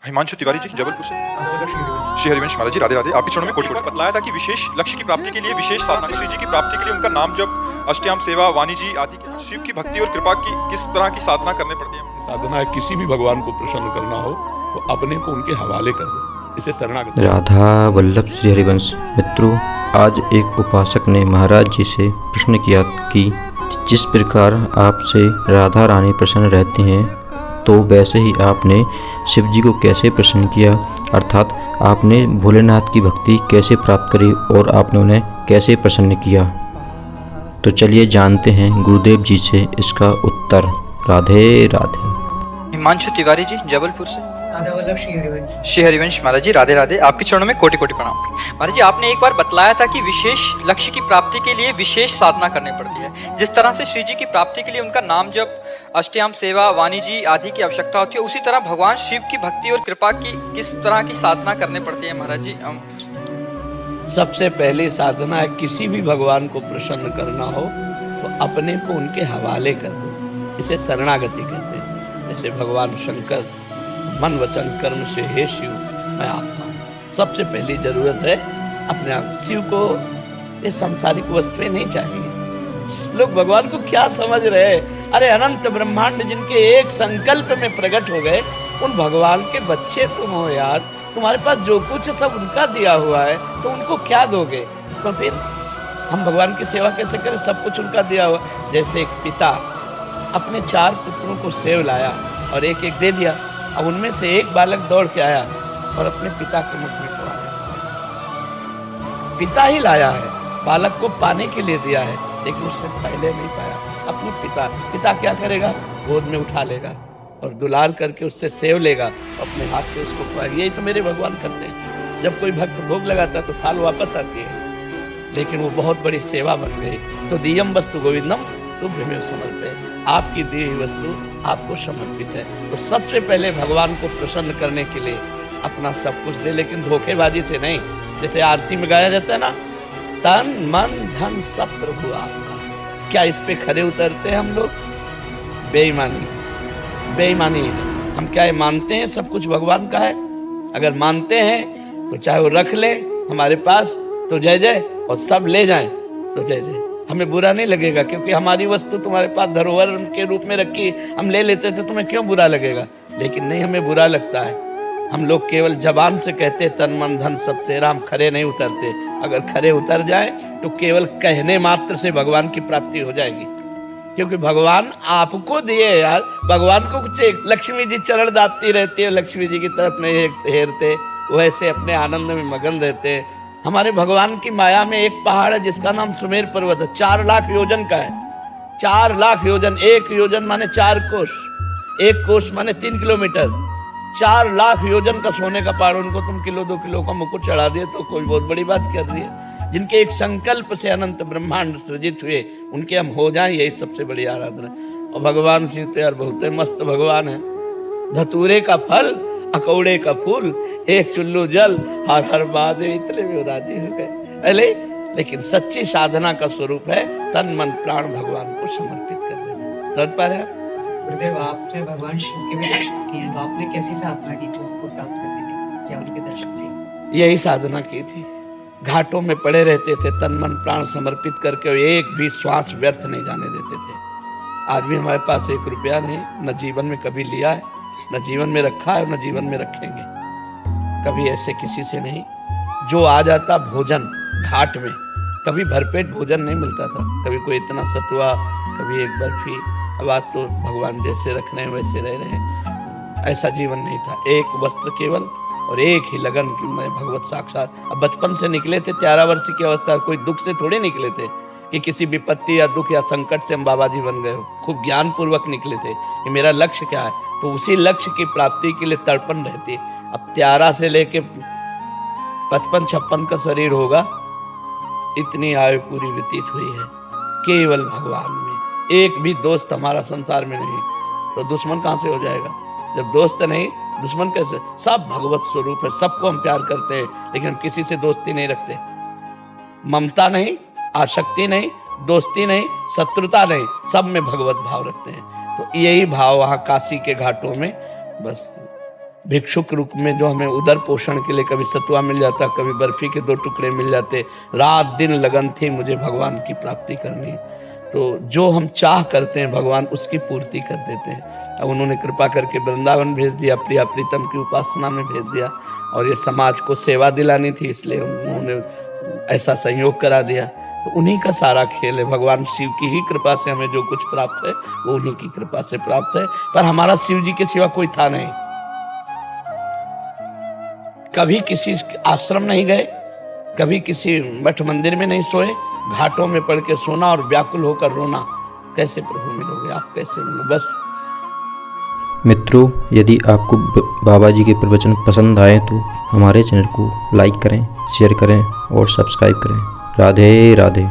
हिमांशु तिवारी जी जबलपुर से। श्री हरिवंश महाराज जी राधे राधे। आपके चरणों में कोटि कोटि बतलाया था कि विशेष लक्ष्य की प्राप्ति के लिए विशेष साधना, श्री जी की प्राप्ति के लिए उनका नाम जप, अष्टयाम सेवा, वाणी जी आदि शिव की भक्ति और कृपा की किस तरह की साधना करने पड़ती है? साधना है किसी भी भगवान को प्रसन्न करना हो तो अपने को उनके हवाले कर दो, इसे शरणागत। राधा वल्लभ श्री हरिवंश मित्रों, आज एक उपासक ने महाराज जी से प्रश्न किया कि जिस प्रकार आपसे राधा रानी प्रसन्न रहती हैं तो वैसे ही आपने शिव जी को कैसे प्रसन्न किया, अर्थात आपने भोलेनाथ की भक्ति कैसे प्राप्त करी और आपने उन्हें कैसे प्रसन्न किया। तो चलिए जानते हैं गुरुदेव जी से इसका उत्तर। राधे राधे। हिमांशु तिवारी जी जबलपुर से। राधा वल्लभ श्री हरिवंश महाराज जी राधे राधे। आपके चरणों में कोटि कोटि प्रणाम। महाराज जी, आपने एक बार बतलाया था कि विशेष लक्ष्य की प्राप्ति के लिए विशेष साधना करनी पड़ती है। जिस तरह से श्री जी की प्राप्ति के लिए उनका नाम जप, अष्टयाम सेवा, वाणी जी आदि की आवश्यकता होती है, उसी तरह भगवान शिव की भक्ति और कृपा की किस तरह की साधना करनी पड़ती है महाराज जी? सबसे पहली साधना है किसी भी भगवान को प्रसन्न करना हो तो अपने को उनके हवाले कर दो, इसे शरणागति कहते हैं। जैसे भगवान शंकर मन वचन कर्म से, हे शिव मैं आपका हूँ। सबसे पहली जरूरत है अपने आप। शिव को ये सांसारिक वस्तुएं नहीं चाहिए। लोग भगवान को क्या समझ रहे हैं? अरे अनंत ब्रह्मांड जिनके एक संकल्प में प्रकट हो गए, उन भगवान के बच्चे तुम हो यार। तुम्हारे पास जो कुछ है सब उनका दिया हुआ है, तो उनको क्या दोगे? तो फिर हम भगवान की सेवा कैसे करें? सब कुछ उनका दिया हुआ। जैसे एक पिता अपने 4 पुत्रों को सेव लाया और एक एक दे दिया। अब उनमें से एक बालक दौड़ के आया और अपने पिता के मुख में पड़ा। पिता ही लाया है, बालक को पाने के लिए दिया है, लेकिन उससे पहले नहीं पाया अपने पिता क्या करेगा? गोद में उठा लेगा और दुलार करके उससे सेव लेगा, अपने हाथ से उसको खुआएगा। यही तो मेरे भगवान करते हैं। जब कोई भक्त भोग लगाता है तो थाल वापस आती है, लेकिन वो बहुत बड़ी सेवा बन गई। तो दियम वस्तु गोविंदम तुभ्यमेव समर्पये, आपकी दी हुई वस्तु आपको समर्पित है। तो सबसे पहले भगवान को प्रसन्न करने के लिए अपना सब कुछ दे, लेकिन धोखेबाजी से नहीं। जैसे आरती में गाया जाता है ना, तन मन धन सब प्रभु आपका। क्या इस पे खरे उतरते हैं हम लोग? बेईमानी। हम क्या मानते हैं सब कुछ भगवान का है? अगर मानते हैं तो चाहे वो रख ले हमारे पास तो जय जय, और सब ले जाएं तो जय जय। हमें बुरा नहीं लगेगा, क्योंकि हमारी वस्तु तुम्हारे पास धरोहर के रूप में रखी, हम ले लेते थे, तुम्हें क्यों बुरा लगेगा? लेकिन नहीं, हमें बुरा लगता है। हम लोग केवल जबान से कहते तन मन धन सब तेरा, हम खरे नहीं उतरते। अगर खरे उतर जाए तो केवल कहने मात्र से भगवान की प्राप्ति हो जाएगी, क्योंकि भगवान आपको दिए यार। भगवान को कुछ लक्ष्मी जी चरण दाबती रहती है, लक्ष्मी जी की तरफ नहीं हेरते, वैसे अपने आनंद में मगन रहते हैं। हमारे भगवान की माया में एक पहाड़ है जिसका नाम सुमेर पर्वत है, 4 लाख योजन का है। 4 लाख योजन, 1 योजन माने 4 कोस, 1 कोस माने 3 किलोमीटर। 4 लाख योजन का सोने का पहाड़, उनको तुम किलो 2 किलो का मुकुट चढ़ा दिए तो कोई बहुत बड़ी बात कर दी है। जिनके एक संकल्प से अनंत ब्रह्मांड सृजित हुए, उनके हम हो जाएं, यही सबसे बड़ी आराधना। और भगवान शिव तो यार बहुत मस्त भगवान है। धतूरे का फल, अकौड़े का फूल, एक चुल्लू जल, हर हर महादेव, इतने भी राजी हो गए। अरे लेकिन सच्ची साधना का स्वरूप है तन मन प्राण भगवान को समर्पित कर देना। समझ पा रहे हैं? गुरुदेव, आपने भगवान शिव के भी दर्शन किए, तो आपने कैसी साधना की थी उसको प्राप्त करने की? क्या उनके दर्शन थे? यही साधना की थी। घाटों में पड़े रहते थे, तन मन प्राण समर्पित करके, एक भी श्वास व्यर्थ नहीं जाने देते थे। आज भी हमारे पास 1 रुपया नहीं, न जीवन में कभी लिया है, न जीवन में रखा है, न जीवन में रखेंगे। कभी ऐसे किसी से नहीं। जो आ जाता भोजन घाट में, कभी भरपेट भोजन नहीं मिलता था, कभी कोई इतना सतुआ, कभी एक बर्फी। अब आज तो भगवान जैसे रख रहे हैं वैसे रह रहे हैं। ऐसा जीवन नहीं था। 1 वस्त्र केवल और एक ही लगन कि मैं भगवत साक्षात। अब बचपन से निकले थे, 13 वर्ष की अवस्था, कोई दुख से थोड़े निकले थे कि किसी विपत्ति या दुख या संकट से हम बाबा जी बन गए। खूब ज्ञान पूर्वक निकले थे कि मेरा लक्ष्य क्या है, तो उसी लक्ष्य की प्राप्ति के लिए तड़पन रहती है। अब 13 से लेके 55-56 का शरीर होगा, इतनी आयु पूरी व्यतीत हुई है केवल भगवान में। एक भी दोस्त हमारा संसार में नहीं, तो दुश्मन कहाँ से हो जाएगा? जब दोस्त नहीं, दुश्मन कैसे? सब भगवत स्वरूप है, सबको हम प्यार करते हैं, लेकिन हम किसी से दोस्ती नहीं रखते। ममता नहीं, आसक्ति नहीं, दोस्ती नहीं, शत्रुता नहीं, सब में भगवत भाव रखते हैं। तो यही भाव वहाँ काशी के घाटों में बस भिक्षुक रूप में जो हमें उदर पोषण के लिए कभी सतुआ मिल जाता, कभी बर्फी के 2 टुकड़े मिल जाते, रात दिन लगन थी मुझे भगवान की प्राप्ति करनी। तो जो हम चाह करते हैं भगवान उसकी पूर्ति कर देते हैं। अब उन्होंने कृपा करके वृंदावन भेज दिया, प्रिया प्रीतम की उपासना में भेज दिया, और ये समाज को सेवा दिलानी थी, इसलिए उन्होंने ऐसा संयोग करा दिया। तो उन्हीं का सारा खेल है। भगवान शिव की ही कृपा से हमें जो कुछ प्राप्त है वो उन्हीं की कृपा से प्राप्त है। पर हमारा शिव जी के सिवा कोई था नहीं। कभी किसी आश्रम नहीं गए, कभी किसी मठ मंदिर में नहीं सोए, घाटों में पड़ के सोना और व्याकुल होकर रोना। कैसे प्रभु मिलोगे आप, कैसे मिलोगे? बस मित्रों, यदि आपको बाबा जी के प्रवचन पसंद आए तो हमारे चैनल को लाइक करें, शेयर करें और सब्सक्राइब करें। राधे राधे।